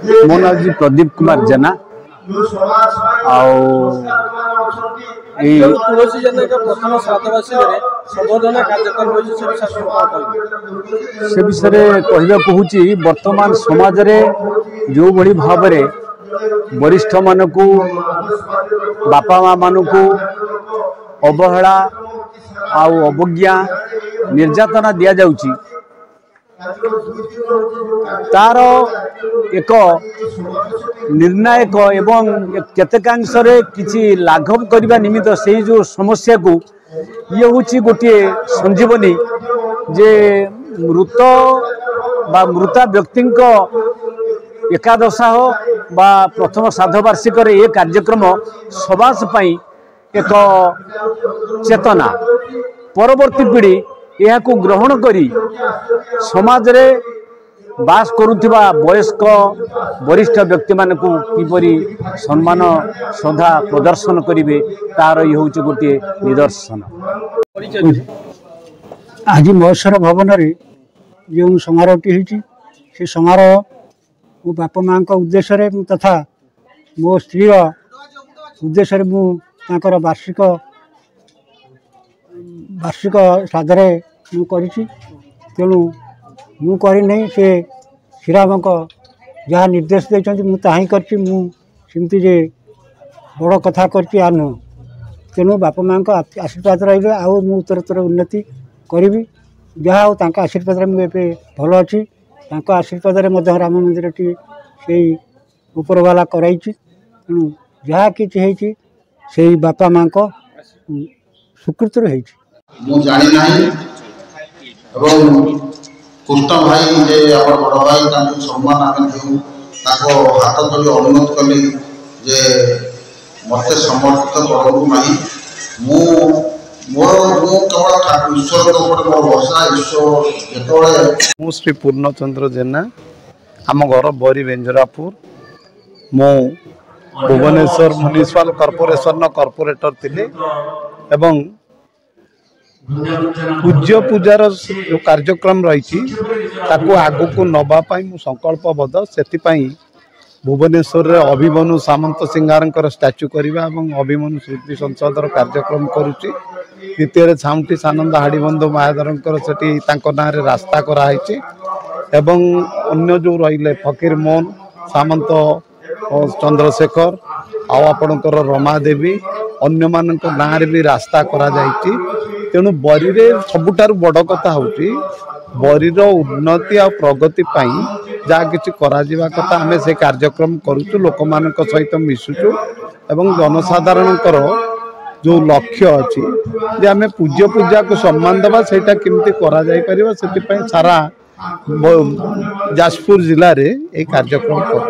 मो ना जी प्रदीप कुमार जेना तुलसी जेना का प्रथम श्राद्धवार्षिक संबोधन कार्यक्रम से विषय कहवा कहूँ वर्तमान समाज रे जो भली भाव वरिष्ठ मानक बापा माँ मानक अवहेला अवज्ञा निर्यातना दि जाउची तार एक निर्णायक एवं केतेकांश किसी लाघव करने निमित्त से जो समस्या को ये हूँ गोटे संजीवनी जे मृत बा मृता व्यक्ति एकादशा हो बा प्रथम श्राद्ध वार्षिक ये कार्यक्रम समाज पाई एक चेतना परवर्ती पीढ़ी यह को ग्रहण करी समाज रे बास करुथिबा वयस्क वरिष्ठ व्यक्ति मानक किपरि सम्मान श्रद्धा प्रदर्शन करिवे तार ये हूँ गोटे निदर्शन। आज महेश्वर भवन रे जो समारोहटी होती से समारोह मो बापा माँ उद्देश्य तथा मो स्त्री उद्देश्य मुझे वार्षिक श्राद्ध तेणु मुझे से श्रीराम जहाँ निर्देश देते मुझे करमती जे बड़ कथा कर तेणु बापा माँ आशीर्वाद रही आउ उत्तरोत्तर उन्नति करी जहाँ आशीर्वाद मुझे भल अच्छी आशीर्वाद राम मंदिर टी से उपरवाला कराई तेणु जहाँ कि से बापा माँ स्वीकृत रही कृष्ण भाई जे बड़ भाई सम्मान आम दूँ हाथ धरी अनुरोध कली जे मत समर्थित करूँ नहीं केवल ईश्वर मोर भरोसा ईश्वर जो श्री पूर्णचंद्र जेना आम घर बरी बेंजरापुर मु भुवनेश्वर म्युनिसिपल कॉर्पोरेशन कॉर्पोरेटर थिले एवं पूज्य पूजार जो कार्यक्रम रही आगु को नवापाई मु संकल्पबद्ध से भुवनेश्वर अभिमन्यु सामंत सिंगार स्टाच्यू करवा अभिमन्यु स्मृति संसद कार्यक्रम करुच्ची द्वितीय छाउंटी सानंद हाड़ीबंधु महाधर से ना रास्ता कराई एवं अन्य जो रही फकीर मोहन सामंत चंद्रशेखर आपणकर रमादेवी अन्य मान ना भी रास्ता करा तेणु बरी रे सबुठारु बड़ कथा होची बरीर उन्नति आ प्रगति पाई जहाँ किसी करा कथा आम से कार्यक्रम करुचु लोक मान सहित मिसुचु एवं जनसाधारण जो लक्ष्य अच्छी जे आम पूज्य पूजा को सम्मान देवा सेटा केमती करा जाई परिबा सेति पई सारा जाजपुर जिले में यह कार्यक्रम कर।